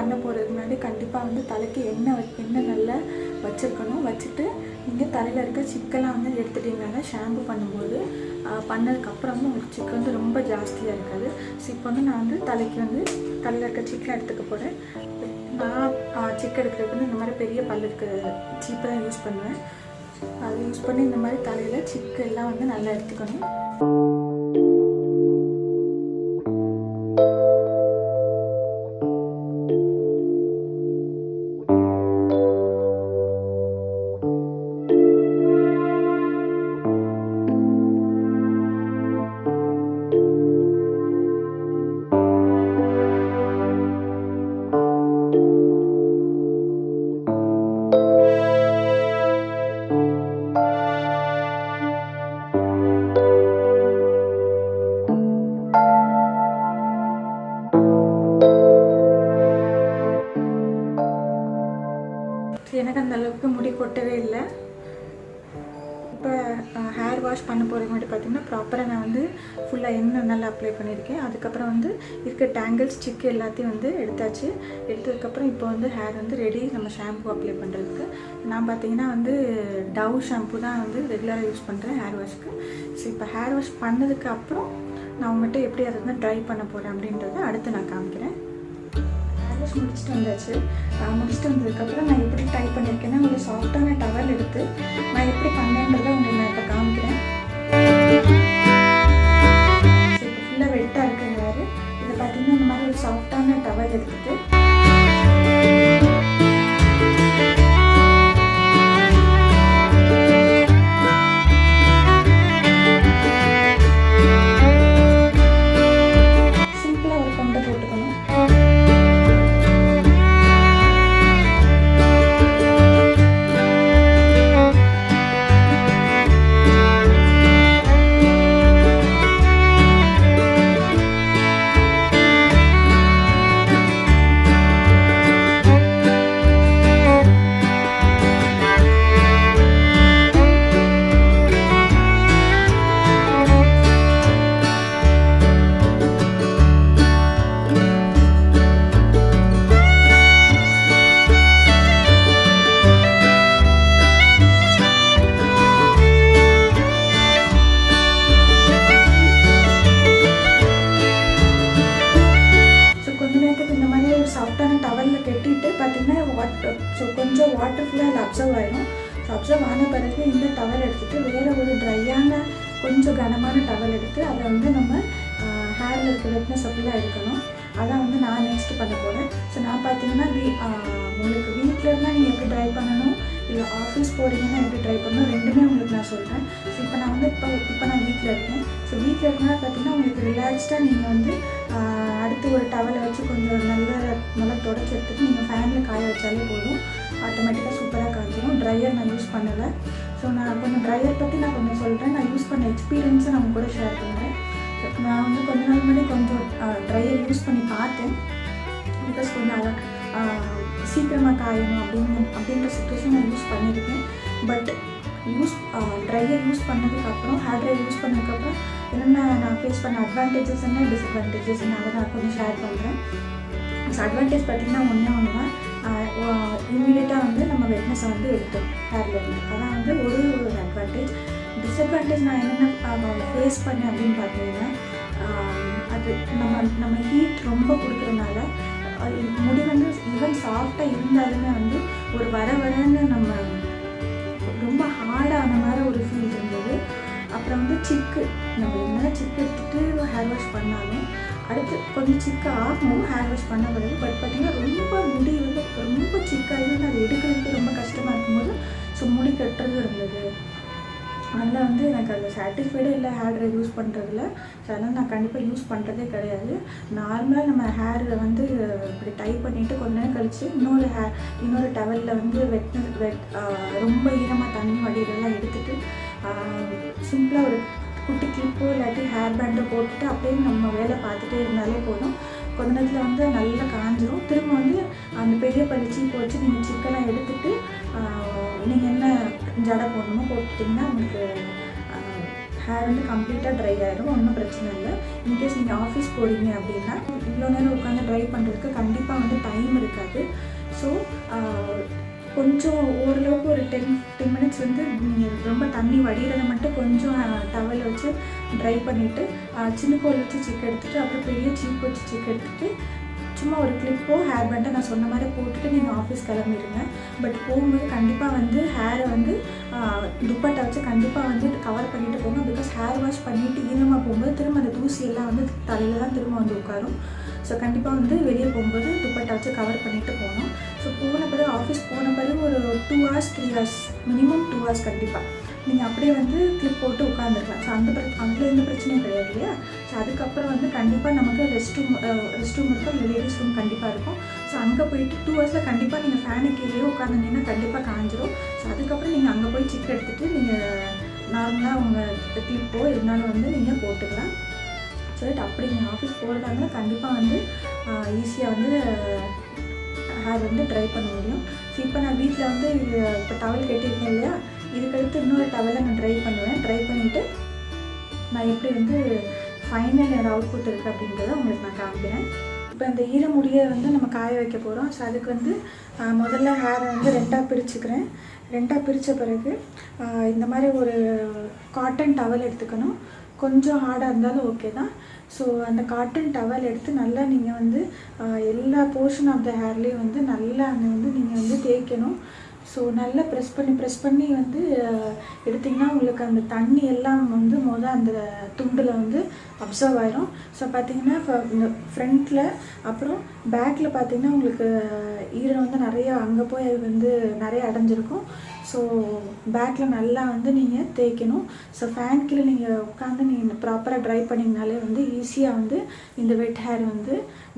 பண்ண போகிறதுக்கு முன்னாடி கண்டிப்பாக வந்து தலைக்கு எண்ணெய் நல்லா வச்சுருக்கணும். வச்சுட்டு நீங்கள் தலையில் இருக்க சிக்கெல்லாம் வந்து எடுத்துட்டிங்கன்னா ஷாம்பு பண்ணும்போது பண்ணதுக்கப்புறம் வந்து உங்களுக்கு சிக்கு வந்து ரொம்ப ஜாஸ்தியாக இருக்காது. ஸோ இப்போ வந்து நான் வந்து தலைக்கு வந்து தலையில் இருக்க சிக்கெலாம் எடுத்துக்க போகிறேன். நான் சிக்கு எடுக்கிறதுக்கு வந்து இந்த மாதிரி பெரிய பல் இருக்கிற சீப்பு தான் யூஸ் பண்ணுவேன். அதை யூஸ் பண்ணி இந்த மாதிரி தலையில் சிக்கு எல்லாம் வந்து நல்லா எடுத்துக்கணும். எனக்கு அந்த அளவுக்கு முடி கொட்டவே இல்லை. இப்போ ஹேர் வாஷ் பண்ண போகிற மாதிரி பார்த்திங்கன்னா ப்ராப்பராக நான் வந்து ஃபுல்லாக எண்ணெய் நல்லா அப்ளை பண்ணியிருக்கேன். அதுக்கப்புறம் வந்து இருக்க டேங்கிள்ஸ் சிக்கு எல்லாத்தையும் வந்து எடுத்தாச்சு. எடுத்ததுக்கப்புறம் இப்போ வந்து ஹேர் வந்து ரெடி நம்ம ஷாம்பு அப்ளை பண்ணுறதுக்கு. நான் பார்த்திங்கன்னா வந்து டவ் ஷாம்பு தான் வந்து ரெகுலராக யூஸ் பண்ணுறேன் ஹேர் வாஷ்க்கு. ஸோ இப்போ ஹேர் வாஷ் பண்ணதுக்கப்புறம் நான் உங்கள்கிட்ட எப்படி அதை வந்து ட்ரை பண்ண போகிறேன் அப்படின்றத அடுத்து நான் காமிக்கிறேன். முடிச்சுட்டு வந்தாச்சு. முடிச்சுட்டு வந்ததுக்கப்புறம் நான் எப்படி ட்ரை பண்ணியிருக்கேன்னா ஒரு சாஃப்டான டவல் எடுத்து நான் எப்படி பண்ணேன்றதை உங்களுக்கு நான் இப்போ காமிக்கிறேன். இப்போ ஃபுல்லாக வெட்டாக இருக்கிறாரு. இதை பார்த்தீங்கன்னா இந்த மாதிரி ஒரு சாஃப்டான டவல் எடுத்துட்டு சிம்பிளாக ஒரு கொண்டை போட்டுக்கணும். சாஃப்டான டவலில் கட்டிட்டு பார்த்திங்கன்னா கொஞ்சம் வாட்டர் ஃபுல்லாக அதில் அப்சர்வ் ஆகிடும். ஸோ அப்சர்வ் ஆன பிறகு இந்த டவல் எடுத்துகிட்டு வேறு ஒரு ட்ரையான கொஞ்சம் கனமான டவல் எடுத்து அதை வந்து நம்ம ஹேரில் இருக்க வெட்னஸ் ஃபுல்லாக எடுக்கணும். அதான் வந்து நான் நெக்ஸ்ட் பண்ண போகிறேன். ஸோ நான் பார்த்தீங்கன்னா உங்களுக்கு வீட்டில் இருந்தால் நீங்கள் எப்படி ட்ரை பண்ணணும், இல்லை ஆஃபீஸ் போகிறீங்கன்னா எப்படி ட்ரை பண்ணணும், ரெண்டுமே உங்களுக்கு நான் சொல்கிறேன். ஸோ இப்போ நான் வந்து இப்போ நான் வீட்டில் இருக்கேன். ஸோ வீட்டில் இருக்கனால பார்த்தீங்கன்னா உங்களுக்கு ரிலாக்ஸ்டாக நீங்கள் வந்து அடுத்து ஒரு டவலை வச்சு கொஞ்சம் நல்லா தொடச்சி எடுத்துட்டு நீங்கள் ஃபேனில் காய வச்சாலே போதும். ஆட்டோமேட்டிக்காக சூப்பராக காய்ச்சிடும். ட்ரையர் நான் யூஸ் பண்ணலை. ஸோ நான் கொஞ்சம் ட்ரையர் பற்றி நான் கொஞ்சம் சொல்கிறேன். நான் யூஸ் பண்ண எக்ஸ்பீரியன்ஸை நான் கூட ஷேர் பண்ணுறேன். நான் வந்து கொஞ்ச நாள் முன்னாடி கொஞ்சம் ட்ரையர் யூஸ் பண்ணி பார்த்தேன். பிகாஸ் கொஞ்சம் சீக்கிரமாக காயணும் அப்படின்ற சுச்சுவேஷன் நான் யூஸ் பண்ணியிருக்கேன். பட் ட்ரையர் யூஸ் பண்ணதுக்கப்புறம் ஹேர் ட்ரையர் யூஸ் பண்ணதுக்கப்புறம் என்னென்ன நான் ஃபேஸ் பண்ண அட்வான்டேஜஸ் என்ன டிஸ்அட்வான்டேஜஸ் என்ன அதை நான் கொஞ்சம் ஷேர் பண்ணுறேன். ஸோ அட்வான்டேஜ் பார்த்திங்கன்னா ஒன்று தான் இமீடியட்டாக வந்து நம்ம வெட்னஸை வந்து எடுத்தோம் ஹேரில் இருந்து. அதான் வந்து ஒரு அட்வான்டேஜ். டிஸ்அட்வான்டேஜ் நான் என்னென்ன ஃபேஸ் பண்ணேன் அப்படின்னு பார்த்தீங்கன்னா அது நம்ம ஹீட் ரொம்ப கொடுக்குறதுனால முடி வந்து ஈவன் சாஃப்டாக இருந்தாலுமே வந்து ஒரு வரன்னு நம்ம ரொம்ப ஹார்டான மாதிரி ஒரு ஃபீல் இருந்தது. அப்புறம் வந்து சிக்கு நம்ம என்ன சிக்கு எடுத்துகிட்டு ஹேர் வாஷ் பண்ணாலும் அடுத்து கொஞ்சம் சிக்கு ஆகும் ஹேர் வாஷ் பண்ண பிறகு. பட் பார்த்திங்கன்னா ரொம்ப முடி வந்து ரொம்ப சிக்காகி அது எடுக்கிறதுக்கு ரொம்ப கஷ்டமாக இருக்கும்போது ஸோ முடி கட்டுறது இருந்தது. அதனால் வந்து எனக்கு அது சாட்டிஸ்ஃபைடே இல்லை ஹேர் ட்ரை யூஸ் பண்ணுறதுல. ஸோ அதனால் நான் கண்டிப்பாக யூஸ் பண்ணுறதே கிடையாது. நார்மலாக நம்ம ஹேரில் வந்து இப்படி டைப் பண்ணிவிட்டு கொஞ்ச நேரம் கழித்து இன்னொரு டவலில் வந்து ரொம்ப ஈரமாக தண்ணி வடிகிறதெல்லாம் எடுத்துகிட்டு சிம்பிளாக ஒரு குட்டி கிளிப்போ இல்லாட்டி ஹேர் பேண்டோ போட்டுட்டு அப்படியே நம்ம வேலை பார்த்துட்டே இருந்தாலே போதும். கொஞ்ச நேரத்தில் வந்து நல்லா காஞ்சிரும். திரும்ப வந்து அந்த பெரிய பள்ளி சீப்பு வச்சு நீங்கள் சிக்கெல்லாம் எடுத்துகிட்டு நீங்கள் என்ன ஜடை போடணுமோ போட்டுட்டிங்கன்னா உங்களுக்கு ஹேர் வந்து கம்ப்ளீட்டாக ட்ரை ஆகிடும், ஒன்றும் பிரச்சனை இல்லை. இன்கேஸ் நீங்கள் ஆஃபீஸ் போகிறீங்க அப்படின்னா இவ்வளோ நேரம் உட்காந்து ட்ரை பண்ணுறதுக்கு கண்டிப்பாக வந்து டைம் இருக்காது. ஸோ கொஞ்சம் ஓரளவுக்கு ஒரு 10 மினிட்ஸ் வந்து நீங்கள் ரொம்ப தண்ணி வடிகிறத மட்டும் கொஞ்சம் டவலை வச்சு ட்ரை பண்ணிவிட்டு சின்ன கோல் வச்சு சிக்கு எடுத்துகிட்டு அப்புறம் பெரிய சீப் வச்சு சிக்கு எடுத்துகிட்டு சும்மா ஒரு கிளிப்போ ஹேர் பேண்டை நான் சொன்ன மாதிரி போட்டுட்டு நீங்கள் ஆஃபீஸ் கிளம்பிடுங்க. பட் போகும்போது கண்டிப்பாக வந்து ஹேரை வந்து துப்பட்டா வச்சு கண்டிப்பாக வந்து கவர் பண்ணிவிட்டு போங்க. பிகாஸ் ஹேர் வாஷ் பண்ணிவிட்டு ஈரமாக போகும்போது திரும்ப அந்த தூசியெல்லாம் வந்து தலையில் தான் திரும்ப வந்து உட்காரும். ஸோ கண்டிப்பாக வந்து வெளியே போகும்போது துப்பட்டா வச்சு கவர் பண்ணிவிட்டு போகணும். ஸோ போன பிறகு ஆஃபீஸ் போன பிறகு ஒரு 2 hours 3 hours மினிமம் 2 hours கண்டிப்பாக நீங்கள் அப்படியே வந்து கிளிப் போட்டு உட்காந்துருக்கலாம். ஸோ அதில் எந்த பிரச்சனையும் கிடையாது இல்லையா. ஸோ அதுக்கப்புறம் வந்து கண்டிப்பாக நமக்கு ரெஸ்ட் ரூம் இருக்கும், லேடிஸ் ரூம் கண்டிப்பாக இருக்கும். ஸோ அங்கே போயிட்டு 2 hours கண்டிப்பாக நீங்கள் ஃபேனுக்கு கீழே உட்காந்துருந்தீங்கன்னா கண்டிப்பாக காஞ்சிரும். ஸோ அதுக்கப்புறம் நீங்கள் அங்கே போய் சிக்கு எடுத்துகிட்டு நீங்கள் நார்மலாக உங்கள் கிளிப்போ இருந்தாலும் வந்து நீங்கள் போட்டுக்கலாம். சொல்லிட்டு அப்படி நீங்கள் ஆஃபீஸ் போகிறதா இருந்தால் கண்டிப்பாக வந்து ஈஸியாக வந்து ஹேர் வந்து ட்ரை பண்ண முடியும். ஸோ இப்போ நான் வீட்டில் வந்து இப்போ டவல் கட்டியிருக்கேன் இல்லையா, இதுக்கடுத்து இன்னொரு டவலை நான் ட்ரை பண்ணுவேன். ட்ரை பண்ணிவிட்டு நான் எப்படி வந்து ஃபைனல் என்னோடய அவுட்புட் இருக்குது அப்படின்றத உங்களுக்கு நான் காமிக்கிறேன். இப்போ இந்த ஈரமுடியை வந்து நம்ம காய வைக்க போகிறோம். ஸோ அதுக்கு வந்து முதல்ல ஹேரை வந்து 2ஆக பிரிச்சுக்கிறேன். 2ஆக பிரித்த பிறகு இந்த மாதிரி ஒரு காட்டன் டவல் எடுத்துக்கணும். கொஞ்சம் ஹார்டாக இருந்தாலும் ஓகே தான். ஸோ அந்த காட்டன் டவல் எடுத்து நல்லா நீங்கள் வந்து எல்லா போர்ஷன் ஆஃப் த ஹேர்லேயும் வந்து நல்லா அங்கே வந்து நீங்கள் வந்து தேய்க்கணும். ஸோ நல்லா ப்ரெஸ் பண்ணி வந்து எடுத்திங்கன்னா உங்களுக்கு அந்த தண்ணி எல்லாம் வந்து அந்த துண்டில் வந்து அப்சர்வ் ஆயிரும். ஸோ பார்த்திங்கன்னா இந்த ஃப்ரண்ட்டில் அப்புறம் பேக்கில் பார்த்திங்கன்னா உங்களுக்கு ஈரம் வந்து நிறையா அங்கே போய் வந்து நிறைய அடைஞ்சிருக்கும். ஸோ பேக்கில் நல்லா வந்து நீங்கள் தேய்க்கணும். ஸோ ஃபேன் கீழே நீங்கள் உட்காந்து நீங்கள் ப்ராப்பராக ட்ரை பண்ணிங்கனாலே வந்து ஈஸியாக வந்து இந்த வெட் ஹேர் வந்து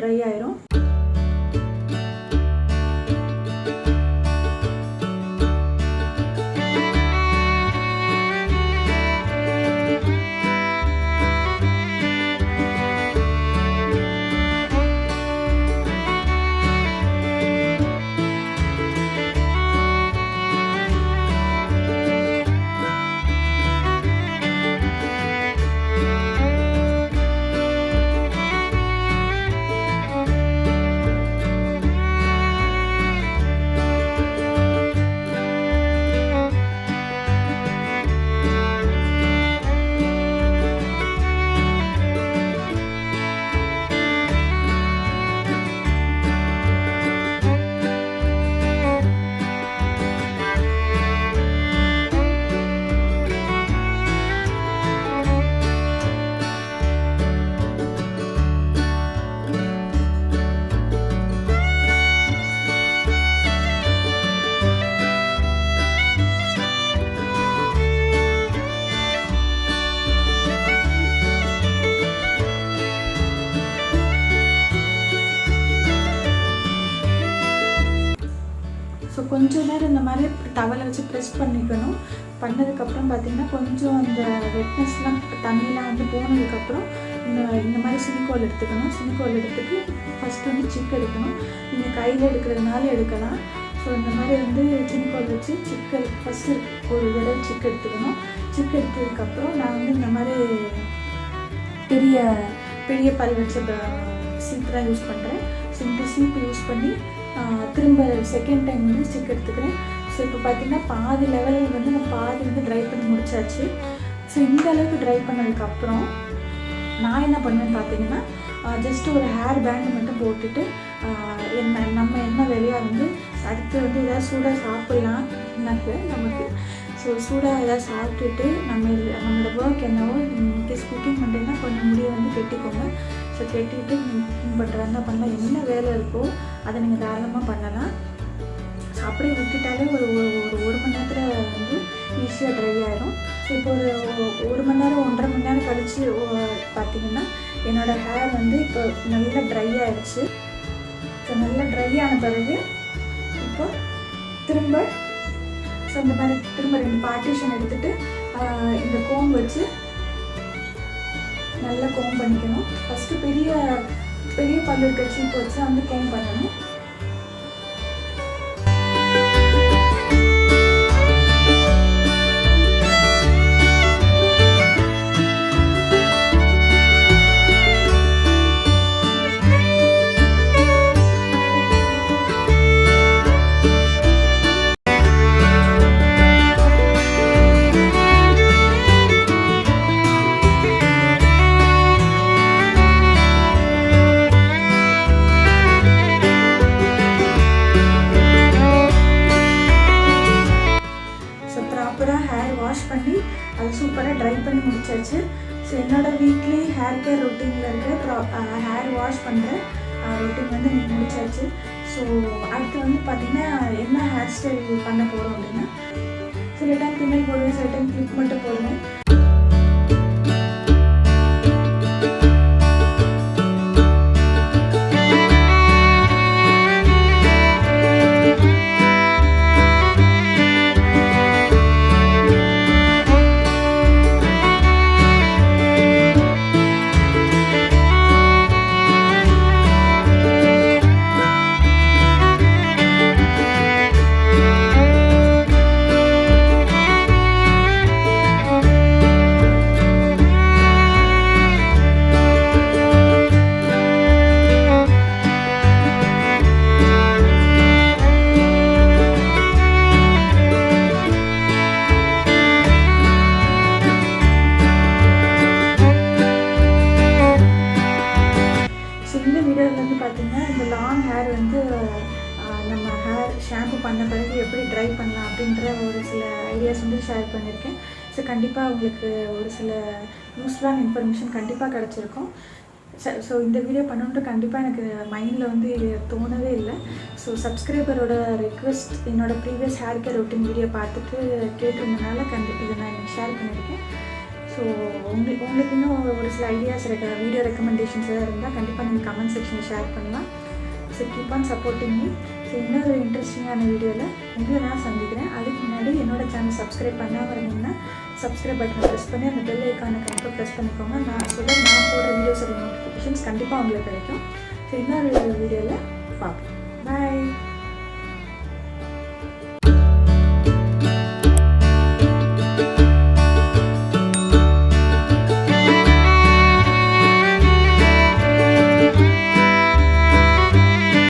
ட்ரை ஆயிரும். ஸோ கொஞ்சம் நேரம் இந்த மாதிரி டவலை வச்சு ப்ரெஸ் பண்ணிக்கணும். பண்ணதுக்கப்புறம் பார்த்திங்கன்னா கொஞ்சம் அந்த வெட்னஸ்லாம் தண்ணிலாம் வந்து போனதுக்கப்புறம் இந்த மாதிரி சிலிக்கோல் எடுத்துக்கணும். சிலிக்கோல் எடுத்துட்டு ஃபஸ்ட்டு வந்து சிக்கு எடுக்கணும். நீங்கள் கையில் எடுக்கிறதுனால எடுக்கலாம். ஸோ இந்த மாதிரி வந்து சிலிக்கோல் வச்சு சிக்கு ஃபஸ்ட்டு ஒரு தடவை சிக்கு எடுத்துக்கணும். சிக்கு எடுத்ததுக்கப்புறம் நான் வந்து இந்த மாதிரி பெரிய பல் வச்ச சீப்பு தான் யூஸ் பண்ணுறேன். ஸோ இந்த சீப்பு யூஸ் பண்ணி திரும்ப செகண்ட் டைம் வந்து ஸ்டிக் எடுத்துக்கிறேன். ஸோ இப்போ பார்த்திங்கன்னா பாதி லெவலில் வந்து நான் பாதி வந்து ட்ரை பண்ணி முடிச்சாச்சு. ஸோ இந்த அளவுக்கு ட்ரை பண்ணதுக்கப்புறம் நான் என்ன பண்ணுவேன்னு பார்த்தீங்கன்னா ஜஸ்ட்டு ஒரு ஹேர் பேண்டு மட்டும் போட்டுட்டு நம்ம என்ன வேலையாக வந்து அடுத்து வந்து எதாவது சூடாக சாப்பிட்லாம் நமக்கு. ஸோ சூடாக எதாவது சாப்பிட்டுட்டு நம்மளோட ஒர்க் என்னவோ இன்கேஸ் குக்கிங் பண்ணுறீங்கன்னா கொஞ்சம் முடியை வந்து கெட்டிக்கோங்க. ஸோ கெட்டிட்டு நீங்கள் குக்கிங் பண்ணுறதா பண்ணலாம். என்ன வேலை இருக்கோ அதை நீங்கள் தாராளமாக பண்ணலாம். ஸோ அப்படியே விட்டுட்டாலே ஒரு மணி நேரத்தில் வந்து ஈஸியாக ட்ரை ஆகிடும். ஸோ இப்போ ஒரு மணி நேரம் 1.5 மணி நேரம் கழித்து பார்த்திங்கன்னா என்னோடய ஹேர் வந்து இப்போ நல்லா ட்ரை ஆகிடுச்சு. ஸோ நல்லா ட்ரை ஆன பிறகு இப்போ திரும்ப இந்த மாதிரி திரும்ப 2 பார்ட்டிஷன் எடுத்துகிட்டு இந்த கோம் வச்சு நல்லா கோம் பண்ணிக்கணும். ஃபஸ்ட்டு பெரிய பல்லு இருக்க சீப்பு வச்சு வந்து கோம் பண்ணணும். வாஷ் பண்ணி அதை சூப்பராக ட்ரை பண்ணி முடிச்சாச்சு. ஸோ என்னோடய வீக்லி ஹேர் கேர் ரொட்டீனில் இருக்கிற ஹேர் வாஷ் பண்ணுற ரொட்டீன் வந்து நீங்கள் முடிச்சாச்சு. ஸோ அடுத்து வந்து பார்த்திங்கன்னா என்ன ஹேர் ஸ்டைல் பண்ண போகிறோம் அப்படின்னா, சில டைம் பின்னல் போடுவேன், சில டைம் கிளிப் மட்டும் போடுவேன். பார்த்திங்கன்னா இந்த லாங் ஹேர் வந்து நம்ம ஹேர் ஷாம்பு பண்ண பிறகு எப்படி ட்ரை பண்ணலாம் அப்படின்ற ஒரு சில ஐடியாஸ் வந்து ஷேர் பண்ணியிருக்கேன். ஸோ கண்டிப்பாக உங்களுக்கு ஒரு சில யூஸ்ஃபுல்லான இன்ஃபர்மேஷன் கண்டிப்பாக கிடச்சிருக்கும். ஸோ இந்த வீடியோ பண்ணணுன்ட்டு கண்டிப்பாக எனக்கு மைண்டில் வந்து தோணவே இல்லை. ஸோ சப்ஸ்கிரைபரோட ரெக்வெஸ்ட் என்னோடய previous hair care routine video பார்த்துட்டு கேட்டிருந்தனால இதை நான் எனக்கு ஷேர் பண்ணியிருக்கேன். ஸோ உங்களுக்கு இன்னும் ஒரு சில ஐடியாஸ் வீடியோ ரெக்கமெண்டேஷன்ஸ் எதாவது இருந்தால் கண்டிப்பாக நீங்கள் கமெண்ட் செக்ஷனில் ஷேர் பண்ணலாம். So keep on supporting me. So இன்னொரு இன்ட்ரெஸ்டிங்கான வீடியோவில் உங்களை நான் சந்திக்கிறேன். அதுக்கு முன்னாடி என்னோடய சேனல் சப்ஸ்கிரைப் பண்ணாமல் இருந்தீங்கன்னா சப்ஸ்கிரைப் பட்டனை ப்ரெஸ் பண்ணி அந்த பெல் ஐக்கானை கண்டிப்பாக ப்ரெஸ் பண்ணிக்கோங்க. நான் போடுற வீடியோஸோட நோட்டிஃபிகேஷன்ஸ் கண்டிப்பாக உங்களுக்கு கிடைக்கும். ஸோ இன்னொரு வீடியோவில் பார்ப்போம். பாய்.